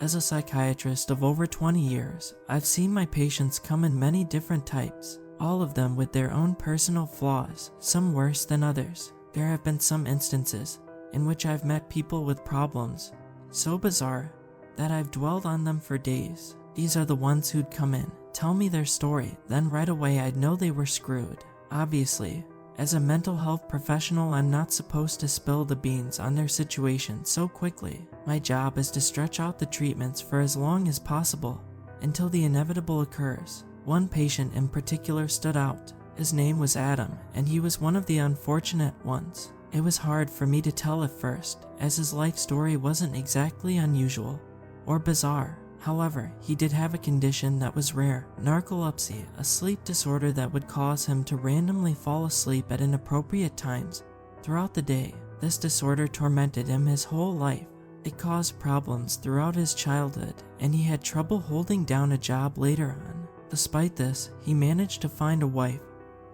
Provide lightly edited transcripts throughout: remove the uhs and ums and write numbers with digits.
As a psychiatrist of over 20 years, I've seen my patients come in many different types, all of them with their own personal flaws, some worse than others. There have been some instances in which I've met people with problems so bizarre that I've dwelled on them for days. These are the ones who'd come in, tell me their story, then right away I'd know they were screwed. Obviously, as a mental health professional, I'm not supposed to spill the beans on their situation so quickly. My job is to stretch out the treatments for as long as possible until the inevitable occurs. One patient in particular stood out. His name was Adam, and he was one of the unfortunate ones. It was hard for me to tell at first, as his life story wasn't exactly unusual or bizarre. However, he did have a condition that was rare, narcolepsy, a sleep disorder that would cause him to randomly fall asleep at inappropriate times throughout the day. This disorder tormented him his whole life. It caused problems throughout his childhood, and he had trouble holding down a job later on. Despite this, he managed to find a wife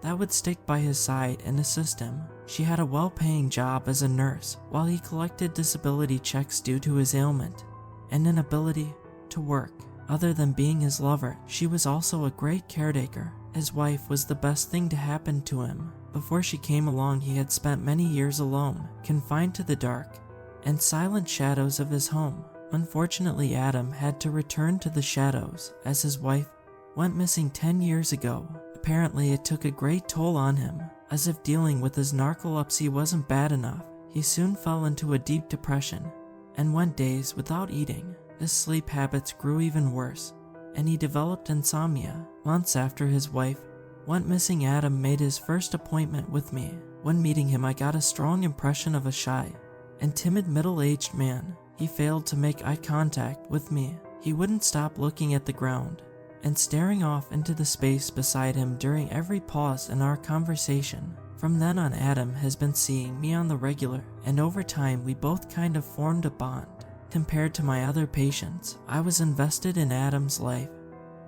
that would stick by his side and assist him. She had a well-paying job as a nurse while he collected disability checks due to his ailment and inability to work. Other than being his lover, she was also a great caretaker. His wife was the best thing to happen to him. Before she came along, he had spent many years alone, confined to the dark and silent shadows of his home. Unfortunately, Adam had to return to the shadows as his wife went missing 10 years ago. Apparently, it took a great toll on him. As if dealing with his narcolepsy wasn't bad enough, he soon fell into a deep depression and went days without eating. His sleep habits grew even worse, and he developed insomnia. Months after his wife went missing, Adam made his first appointment with me. When meeting him, I got a strong impression of a shy and timid middle-aged man. He failed to make eye contact with me. He wouldn't stop looking at the ground and staring off into the space beside him during every pause in our conversation. From then on, Adam has been seeing me on the regular, and over time we both kind of formed a bond. Compared to my other patients, I was invested in Adam's life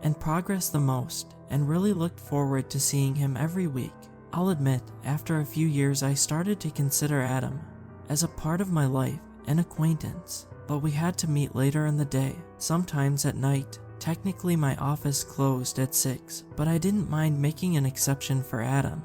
and progress the most, and really looked forward to seeing him every week. I'll admit, after a few years I started to consider Adam as a part of my life, an acquaintance, but we had to meet later in the day, sometimes at night. Technically my office closed at 6, but I didn't mind making an exception for Adam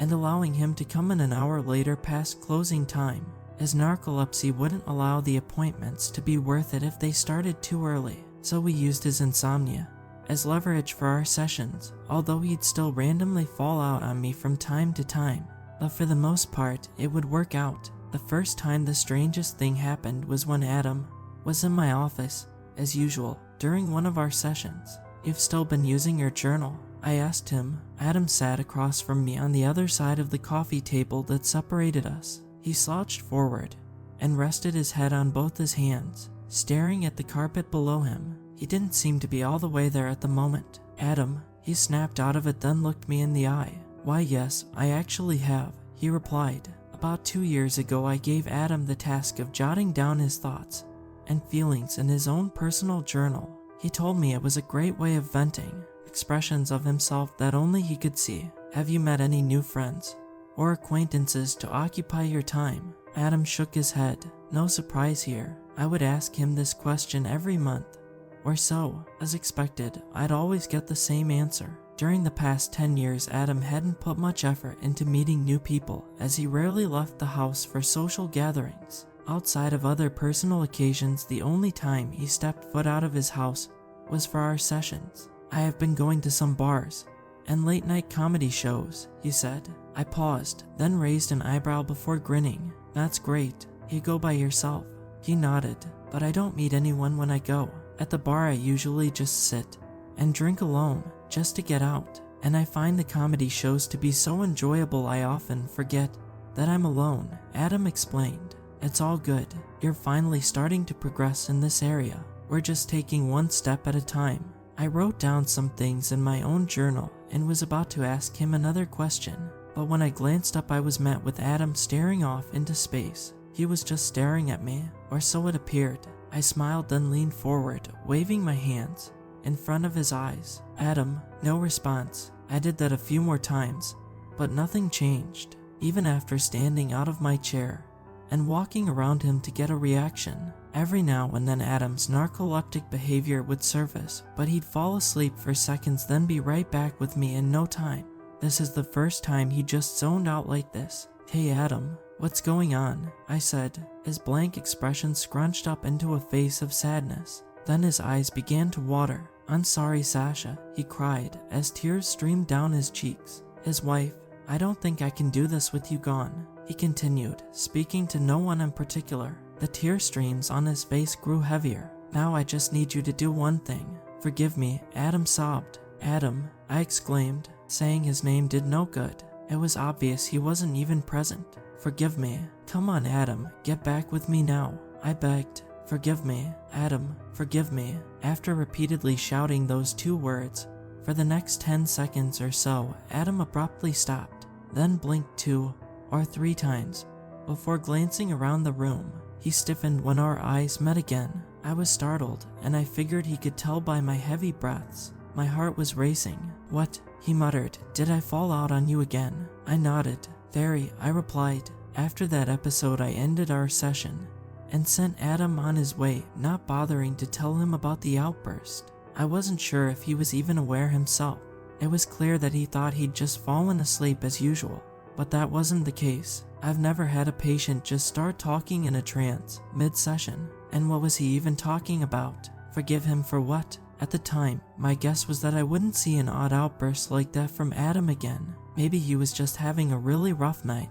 and allowing him to come in an hour later past closing time. His narcolepsy wouldn't allow the appointments to be worth it if they started too early, so we used his insomnia as leverage for our sessions, although he'd still randomly fall out on me from time to time. But for the most part, it would work out. The first time the strangest thing happened was when Adam was in my office, as usual, during one of our sessions. "You've still been using your journal?" I asked him. Adam sat across from me on the other side of the coffee table that separated us. He slouched forward and rested his head on both his hands, staring at the carpet below him. He didn't seem to be all the way there at the moment. "Adam," he snapped out of it, then looked me in the eye. "Why, yes, I actually have," he replied. About 2 years ago, I gave Adam the task of jotting down his thoughts and feelings in his own personal journal. He told me it was a great way of venting expressions of himself that only he could see. "Have you met any new friends or acquaintances to occupy your time?" Adam shook his head. No surprise here. I would ask him this question every month or so. As expected, I'd always get the same answer. During the past 10 years, Adam hadn't put much effort into meeting new people, as he rarely left the house for social gatherings. Outside of other personal occasions, the only time he stepped foot out of his house was for our sessions. "I have been going to some bars and late-night comedy shows," he said. I paused, then raised an eyebrow before grinning. "That's great. You go by yourself?" He nodded. "But I don't meet anyone when I go. At the bar I usually just sit and drink alone, just to get out. And I find the comedy shows to be so enjoyable I often forget that I'm alone," Adam explained. "It's all good. You're finally starting to progress in this area. We're just taking one step at a time." I wrote down some things in my own journal and was about to ask him another question, but when I glanced up I was met with Adam staring off into space. He was just staring at me, or so it appeared. I smiled, then leaned forward, waving my hands in front of his eyes. "Adam," no response. I did that a few more times, but nothing changed. Even after standing out of my chair and walking around him to get a reaction, Every now and then Adam's narcoleptic behavior would surface, but he'd fall asleep for seconds then be right back with me in no time. This is the first time he just zoned out like this. "Hey Adam, what's going on?" I said, his blank expression scrunched up into a face of sadness. Then his eyes began to water. "I'm sorry, Sasha," he cried as tears streamed down his cheeks. His wife, "I don't think I can do this with you gone," he continued, speaking to no one in particular. The tear streams on his face grew heavier. "Now I just need you to do one thing. Forgive me," Adam sobbed. "Adam," I exclaimed, saying his name did no good. It was obvious he wasn't even present. "Forgive me. Come on, Adam, get back with me now," I begged. "Forgive me, Adam, forgive me." After repeatedly shouting those two words, for the next 10 seconds or so, Adam abruptly stopped, then blinked 2 or 3 times. Before glancing around the room, he stiffened when our eyes met again. I was startled, and I figured he could tell by my heavy breaths. My heart was racing. "What?" he muttered. "Did I fall out on you again?" I nodded. "Very," I replied. After that episode, I ended our session and sent Adam on his way, not bothering to tell him about the outburst. I wasn't sure if he was even aware himself. It was clear that he thought he'd just fallen asleep as usual, but that wasn't the case. I've never had a patient just start talking in a trance, mid-session. And what was he even talking about? Forgive him for what? At the time, my guess was that I wouldn't see an odd outburst like that from Adam again. Maybe he was just having a really rough night,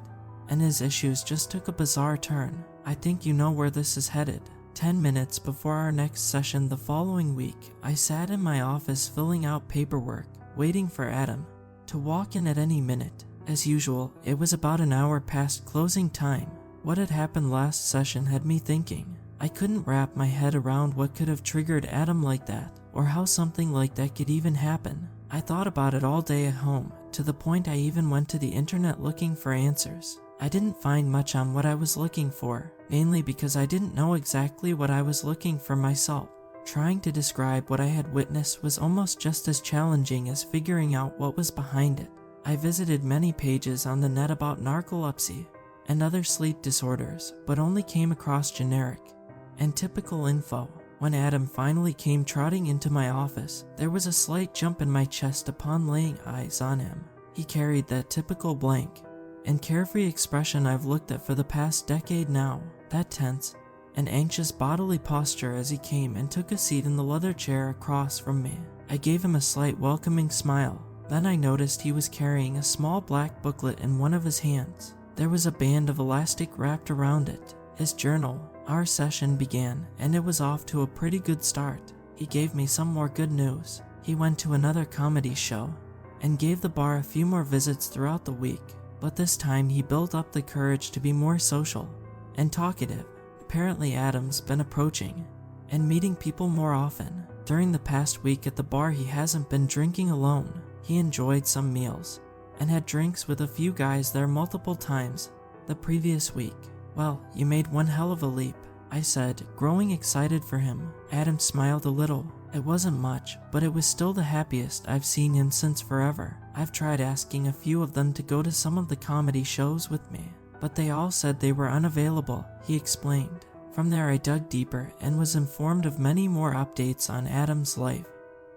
and his issues just took a bizarre turn. I think you know where this is headed. 10 minutes before our next session the following week, I sat in my office filling out paperwork, waiting for Adam to walk in at any minute. As usual, it was about an hour past closing time. What had happened last session had me thinking. I couldn't wrap my head around what could have triggered Adam like that, or how something like that could even happen. I thought about it all day at home, to the point I even went to the internet looking for answers. I didn't find much on what I was looking for, mainly because I didn't know exactly what I was looking for myself. Trying to describe what I had witnessed was almost just as challenging as figuring out what was behind it. I visited many pages on the net about narcolepsy and other sleep disorders, but only came across generic and typical info. When Adam finally came trotting into my office, there was a slight jump in my chest upon laying eyes on him. He carried that typical blank and carefree expression I've looked at for the past decade now, that tense and anxious bodily posture as he came and took a seat in the leather chair across from me. I gave him a slight welcoming smile. Then I noticed he was carrying a small black booklet in one of his hands. There was a band of elastic wrapped around it. His journal. Our session began, and it was off to a pretty good start. He gave me some more good news. He went to another comedy show and gave the bar a few more visits throughout the week, but this time he built up the courage to be more social and talkative. Apparently Adam's been approaching and meeting people more often. During the past week at the bar, he hasn't been drinking alone. He enjoyed some meals and had drinks with a few guys there multiple times the previous week. "Well, you made one hell of a leap," I said, growing excited for him. Adam smiled a little. It wasn't much, but it was still the happiest I've seen him since forever. I've tried asking a few of them to go to some of the comedy shows with me, but they all said they were unavailable, he explained. From there I dug deeper and was informed of many more updates on Adam's life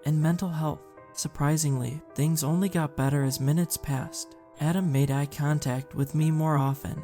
and mental health. Surprisingly, things only got better as minutes passed. Adam made eye contact with me more often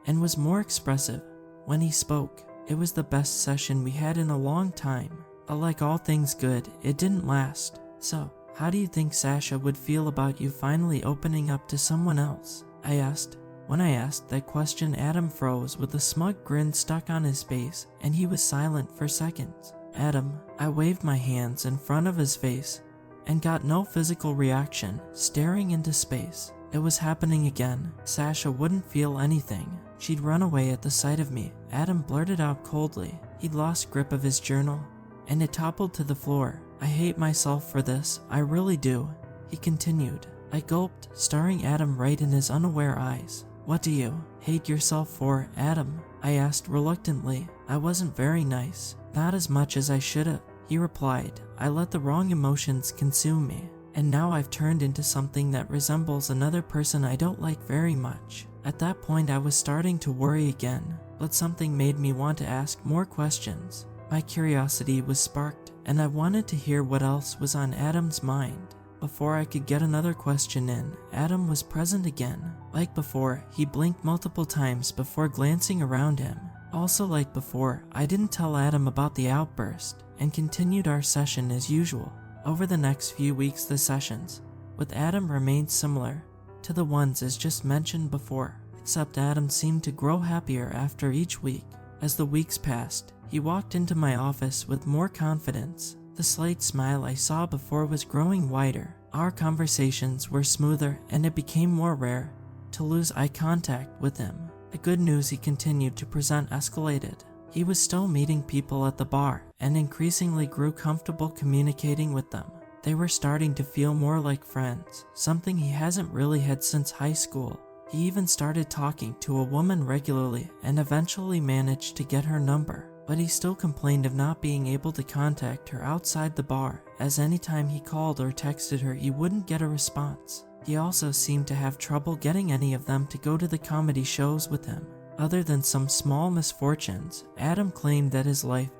and was more expressive when he spoke. It was the best session we had in a long time, but like all things good, it didn't last. "So, how do you think Sasha would feel about you finally opening up to someone else?" I asked. When I asked that question, Adam froze with a smug grin stuck on his face, and he was silent for seconds. "Adam," I waved my hands in front of his face and got no physical reaction, staring into space. It was happening again. Sasha wouldn't feel anything. She'd run away at the sight of me. Adam blurted out coldly. He'd lost grip of his journal, and it toppled to the floor. "I hate myself for this, I really do," he continued. I gulped, staring Adam right in his unaware eyes. "What do you hate yourself for, Adam?" I asked reluctantly. I wasn't very nice. "Not as much as I should have," he replied. "I let the wrong emotions consume me, and now I've turned into something that resembles another person I don't like very much." At that point I was starting to worry again. but something made me want to ask more questions. My curiosity was sparked, and I wanted to hear what else was on Adam's mind. Before I could get another question in, Adam was present again. Like before, he blinked multiple times before glancing around him. Also like before, I didn't tell Adam about the outburst, and continued our session as usual. Over the next few weeks, the sessions with Adam remained similar to the ones as just mentioned before, except Adam seemed to grow happier after each week. As the weeks passed, he walked into my office with more confidence. The slight smile I saw before was growing wider. Our conversations were smoother, and it became more rare to lose eye contact with him. The good news he continued to present escalated. He was still meeting people at the bar, and increasingly grew comfortable communicating with them. They were starting to feel more like friends, something he hasn't really had since high school. He even started talking to a woman regularly and eventually managed to get her number, but he still complained of not being able to contact her outside the bar, as anytime he called or texted her he wouldn't get a response. He also seemed to have trouble getting any of them to go to the comedy shows with him. Other than some small misfortunes, Adam claimed that his life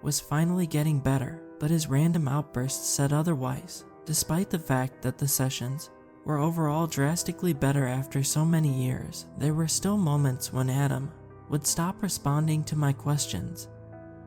was finally getting better, but his random outbursts said otherwise. Despite the fact that the sessions were overall drastically better after so many years, there were still moments when Adam would stop responding to my questions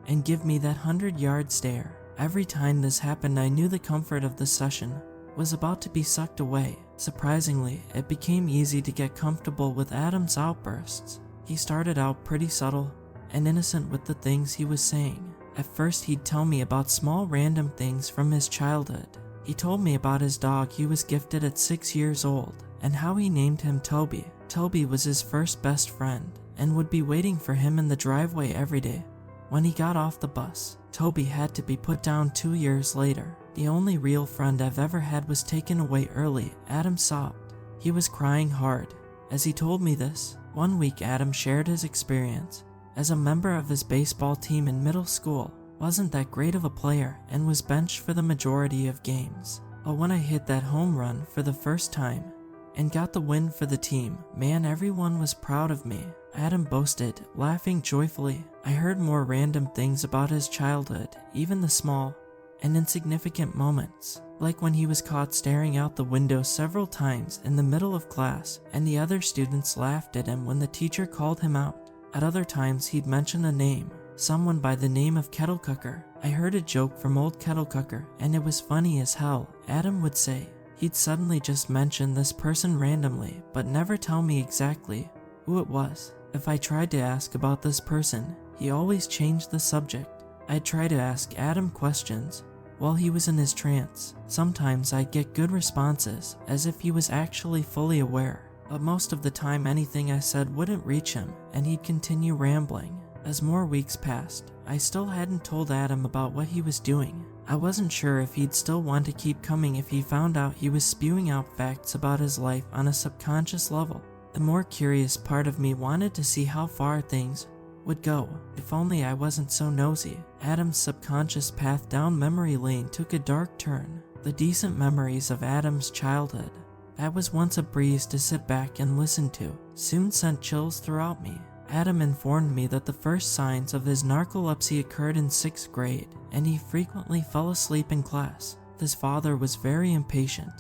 and give me that 100-yard stare. Every time this happened, I knew the comfort of the session was about to be sucked away. Surprisingly, it became easy to get comfortable with Adam's outbursts. He started out pretty subtle and innocent with the things he was saying. At first, he'd tell me about small random things from his childhood. He told me about his dog he was gifted at 6 years old, and how he named him Toby. Toby was his first best friend, and would be waiting for him in the driveway every day. When he got off the bus, Toby had to be put down 2 years later. The only real friend I've ever had was taken away early. Adam sobbed. He was crying hard as he told me this. One week, Adam shared his experience as a member of his baseball team in middle school. Wasn't that great of a player and was benched for the majority of games. But when I hit that home run for the first time and got the win for the team, man, everyone was proud of me. Adam boasted, laughing joyfully. I heard more random things about his childhood, even the small and insignificant moments, like when he was caught staring out the window several times in the middle of class and the other students laughed at him when the teacher called him out. At other times, he'd mention a name, someone by the name of Kettle Cooker. I heard a joke from old Kettle Cooker, and it was funny as hell. Adam would say he'd suddenly just mention this person randomly, but never tell me exactly who it was. If I tried to ask about this person, he always changed the subject. I'd try to ask Adam questions while he was in his trance. Sometimes I'd get good responses, as if he was actually fully aware. But most of the time, anything I said wouldn't reach him, and he'd continue rambling. As more weeks passed, I still hadn't told Adam about what he was doing. I wasn't sure if he'd still want to keep coming if he found out he was spewing out facts about his life on a subconscious level. The more curious part of me wanted to see how far things would go. If only I wasn't so nosy. Adam's subconscious path down memory lane took a dark turn. The decent memories of Adam's childhood that was once a breeze to sit back and listen to soon sent chills throughout me. Adam informed me that the first signs of his narcolepsy occurred in 6th grade, and he frequently fell asleep in class. His father was very impatient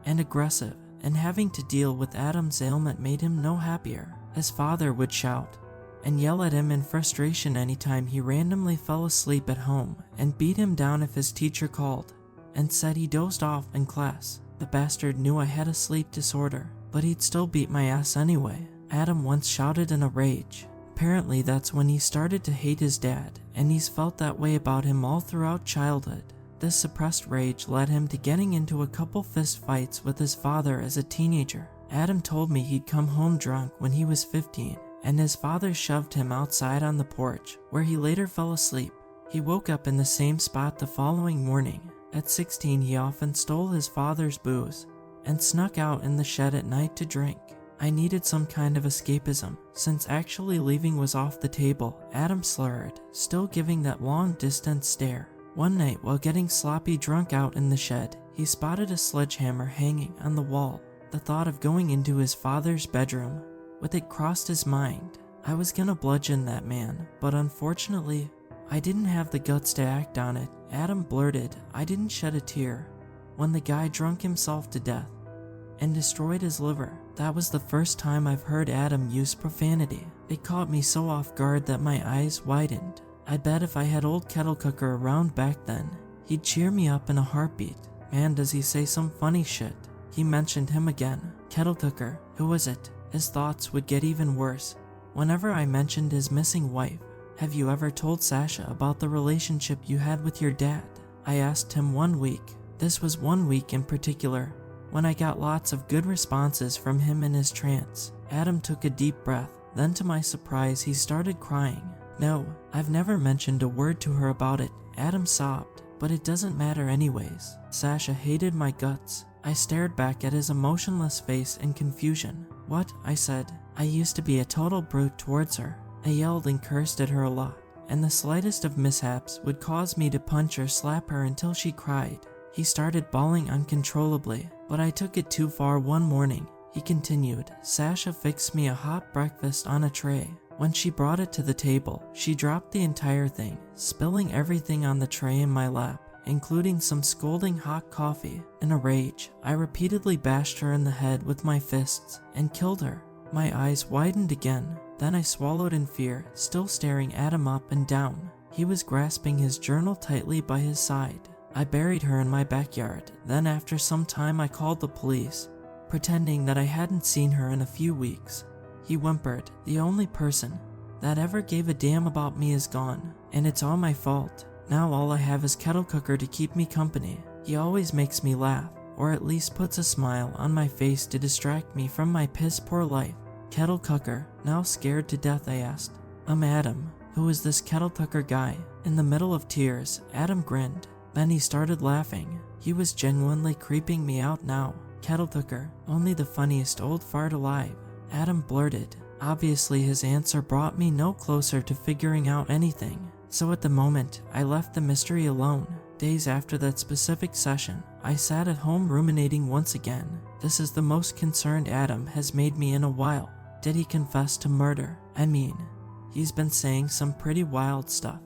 and aggressive, and having to deal with Adam's ailment made him no happier. His father would shout and yell at him in frustration anytime he randomly fell asleep at home, and beat him down if his teacher called and said he dozed off in class. The bastard knew I had a sleep disorder, but he'd still beat my ass anyway. Adam once shouted in a rage. Apparently that's when he started to hate his dad, and he's felt that way about him all throughout childhood. This suppressed rage led him to getting into a couple fist fights with his father as a teenager. Adam told me he'd come home drunk when he was 15, and his father shoved him outside on the porch, where he later fell asleep. He woke up in the same spot the following morning. At 16, he often stole his father's booze and snuck out in the shed at night to drink. I needed some kind of escapism, since actually leaving was off the table. Adam slurred, still giving that long-distance stare. One night, while getting sloppy drunk out in the shed, he spotted a sledgehammer hanging on the wall. The thought of going into his father's bedroom with it crossed his mind. I was gonna bludgeon that man, but unfortunately, I didn't have the guts to act on it. Adam blurted, I didn't shed a tear when the guy drunk himself to death and destroyed his liver. That was the first time I've heard Adam use profanity. It caught me so off guard that my eyes widened. I bet if I had old Kettle Cooker around back then, he'd cheer me up in a heartbeat. Man, does he say some funny shit. He mentioned him again. Kettle Cooker, who was it? His thoughts would get even worse whenever I mentioned his missing wife. Have you ever told Sasha about the relationship you had with your dad? I asked him one week. This was one week in particular when I got lots of good responses from him in his trance. Adam took a deep breath, then to my surprise he started crying. No, I've never mentioned a word to her about it. Adam sobbed, but it doesn't matter anyways. Sasha hated my guts. I stared back at his emotionless face in confusion. What? I said. I used to be a total brute towards her. I yelled and cursed at her a lot, and the slightest of mishaps would cause me to punch or slap her until she cried. He started bawling uncontrollably, but I took it too far one morning. He continued. Sasha fixed me a hot breakfast on a tray. When she brought it to the table, she dropped the entire thing, spilling everything on the tray in my lap, including some scolding hot coffee. In a rage, I repeatedly bashed her in the head with my fists and killed her. My eyes widened again. Then I swallowed in fear, still staring at him up and down. He was grasping his journal tightly by his side. I buried her in my backyard. Then after some time I called the police, pretending that I hadn't seen her in a few weeks. He whimpered, the only person that ever gave a damn about me is gone, and it's all my fault. Now all I have is Kettle Cooker to keep me company. He always makes me laugh, or at least puts a smile on my face to distract me from my piss-poor life. Kettle Cooker, now scared to death, I asked. Adam, who is this Kettle Cooker guy? In the middle of tears, Adam grinned. Then he started laughing. He was genuinely creeping me out now. Kettle Cooker, only the funniest old fart alive. Adam blurted. Obviously his answer brought me no closer to figuring out anything, so at the moment, I left the mystery alone. Days after that specific session, I sat at home ruminating once again. This is the most concerned Adam has made me in a while. Did he confess to murder? I mean, he's been saying some pretty wild stuff,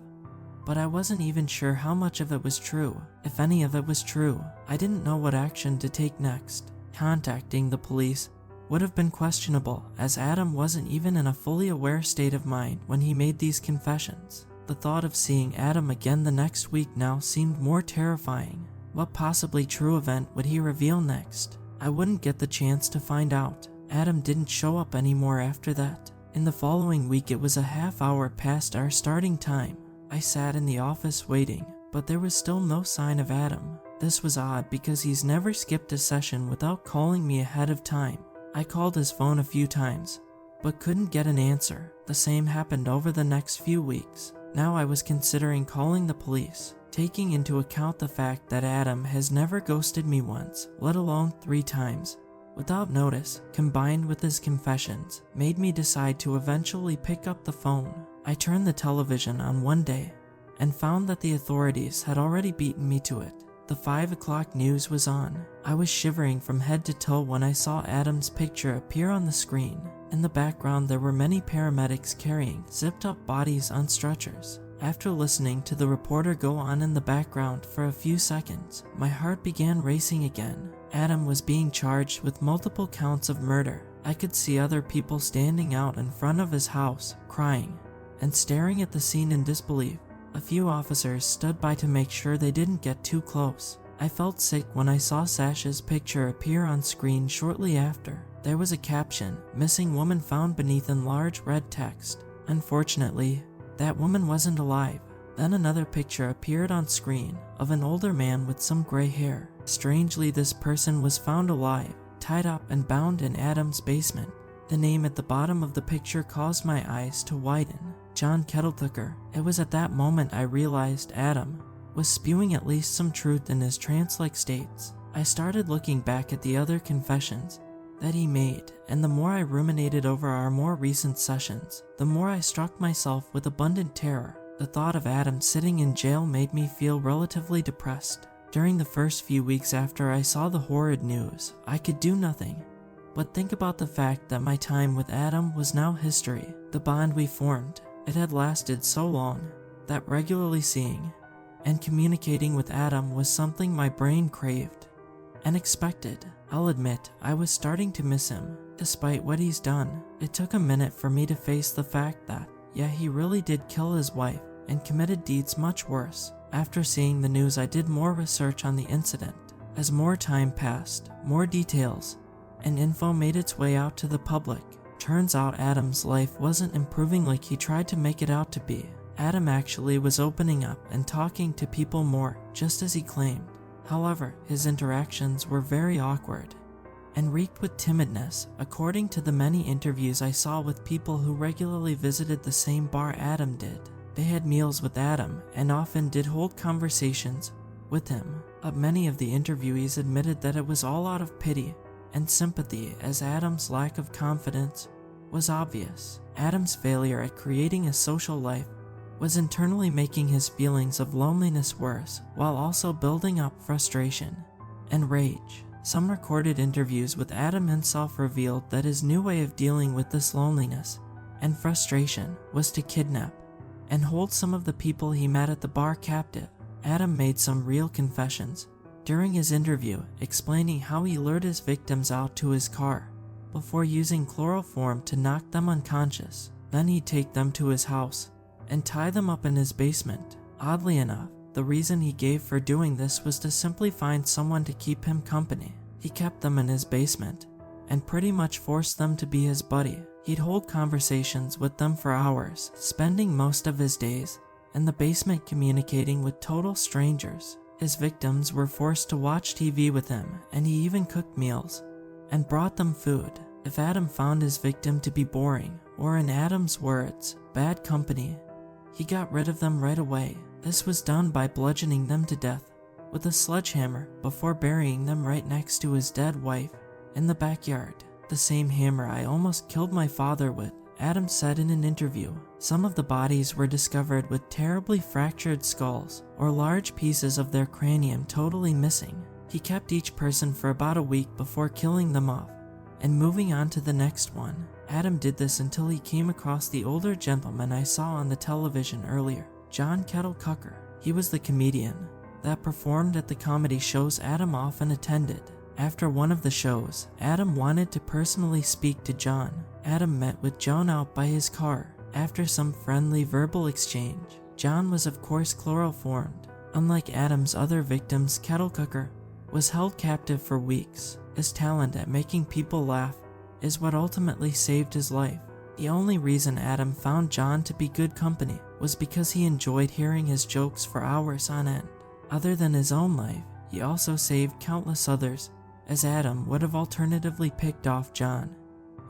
but I wasn't even sure how much of it was true. If any of it was true, I didn't know what action to take next. Contacting the police would have been questionable, as Adam wasn't even in a fully aware state of mind when he made these confessions. The thought of seeing Adam again the next week now seemed more terrifying. What possibly true event would he reveal next? I wouldn't get the chance to find out. Adam didn't show up anymore after that. In the following week it was a half hour past our starting time. I sat in the office waiting, but there was still no sign of Adam. This was odd because he's never skipped a session without calling me ahead of time. I called his phone a few times, but couldn't get an answer. The same happened over the next few weeks. Now I was considering calling the police, taking into account the fact that Adam has never ghosted me once, let alone 3 times, without notice, combined with his confessions, made me decide to eventually pick up the phone. I turned the television on one day and found that the authorities had already beaten me to it. The 5 o'clock news was on. I was shivering from head to toe when I saw Adam's picture appear on the screen. In the background there were many paramedics carrying zipped up bodies on stretchers. After listening to the reporter go on in the background for a few seconds, my heart began racing again. Adam was being charged with multiple counts of murder. I could see other people standing out in front of his house, crying and staring at the scene in disbelief. A few officers stood by to make sure they didn't get too close. I felt sick when I saw Sasha's picture appear on screen shortly after. There was a caption, "Missing woman found beneath in large red text." Unfortunately, that woman wasn't alive. Then another picture appeared on screen of an older man with some gray hair. Strangely, this person was found alive, tied up and bound in Adam's basement. The name at the bottom of the picture caused my eyes to widen. John Kettle Cooker. It was at that moment I realized Adam was spewing at least some truth in his trance-like states. I started looking back at the other confessions that he made, and the more I ruminated over our more recent sessions, the more I struck myself with abundant terror. The thought of Adam sitting in jail made me feel relatively depressed. During the first few weeks after I saw the horrid news, I could do nothing But think about the fact that my time with Adam was now history. The bond we formed, it had lasted so long that regularly seeing and communicating with Adam was something my brain craved and expected. I'll admit, I was starting to miss him. Despite what he's done, it took a minute for me to face the fact that, yeah, he really did kill his wife and committed deeds much worse. After seeing the news, I did more research on the incident. As more time passed, more details and info made its way out to the public. Turns out Adam's life wasn't improving like he tried to make it out to be. Adam actually was opening up and talking to people more, just as he claimed. However, his interactions were very awkward and reeked with timidness. According to the many interviews I saw with people who regularly visited the same bar Adam did, they had meals with Adam and often did hold conversations with him. But many of the interviewees admitted that it was all out of pity and sympathy, as Adam's lack of confidence was obvious. Adam's failure at creating a social life was internally making his feelings of loneliness worse, while also building up frustration and rage. Some recorded interviews with Adam himself revealed that his new way of dealing with this loneliness and frustration was to kidnap and hold some of the people he met at the bar captive. Adam made some real confessions during his interview, explaining how he lured his victims out to his car before using chloroform to knock them unconscious. Then he'd take them to his house and tie them up in his basement. Oddly enough, the reason he gave for doing this was to simply find someone to keep him company. He kept them in his basement and pretty much forced them to be his buddy. He'd hold conversations with them for hours, spending most of his days in the basement communicating with total strangers. His victims were forced to watch TV with him, and he even cooked meals and brought them food. If Adam found his victim to be boring, or in Adam's words, bad company, he got rid of them right away. This was done by bludgeoning them to death with a sledgehammer before burying them right next to his dead wife in the backyard. The same hammer I almost killed my father with, Adam said in an interview. Some of the bodies were discovered with terribly fractured skulls or large pieces of their cranium totally missing. He kept each person for about a week before killing them off and moving on to the next one. Adam did this until he came across the older gentleman I saw on the television earlier, John Kettle Cucker. He was the comedian that performed at the comedy shows Adam often attended. After one of the shows, Adam wanted to personally speak to John. Adam met with John out by his car. After some friendly verbal exchange, John was of course chloroformed. Unlike Adam's other victims, Kettle Cucker was held captive for weeks. His talent at making people laugh is what ultimately saved his life. The only reason Adam found John to be good company was because he enjoyed hearing his jokes for hours on end. Other than his own life, he also saved countless others, as Adam would have alternatively picked off John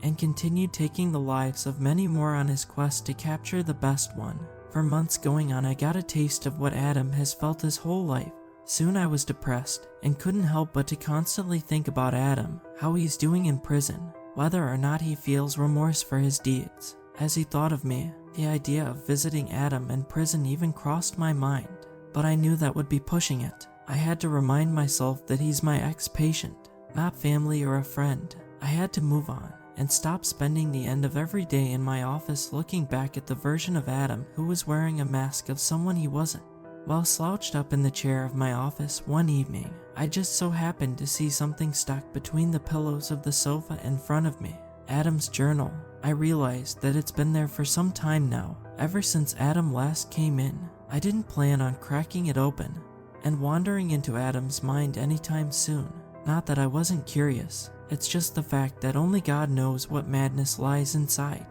and continued taking the lives of many more on his quest to capture the best one. For months going on, I got a taste of what Adam has felt his whole life. Soon I was depressed and couldn't help but to constantly think about Adam, how he's doing in prison, whether or not he feels remorse for his deeds. As he thought of me, the idea of visiting Adam in prison even crossed my mind, but I knew that would be pushing it. I had to remind myself that he's my ex-patient, not family or a friend. I had to move on and stop spending the end of every day in my office looking back at the version of Adam who was wearing a mask of someone he wasn't. While slouched up in the chair of my office one evening, I just so happened to see something stuck between the pillows of the sofa in front of me. Adam's journal. I realized that it's been there for some time now, ever since Adam last came in. I didn't plan on cracking it open and wandering into Adam's mind anytime soon. Not that I wasn't curious, it's just the fact that only God knows what madness lies inside.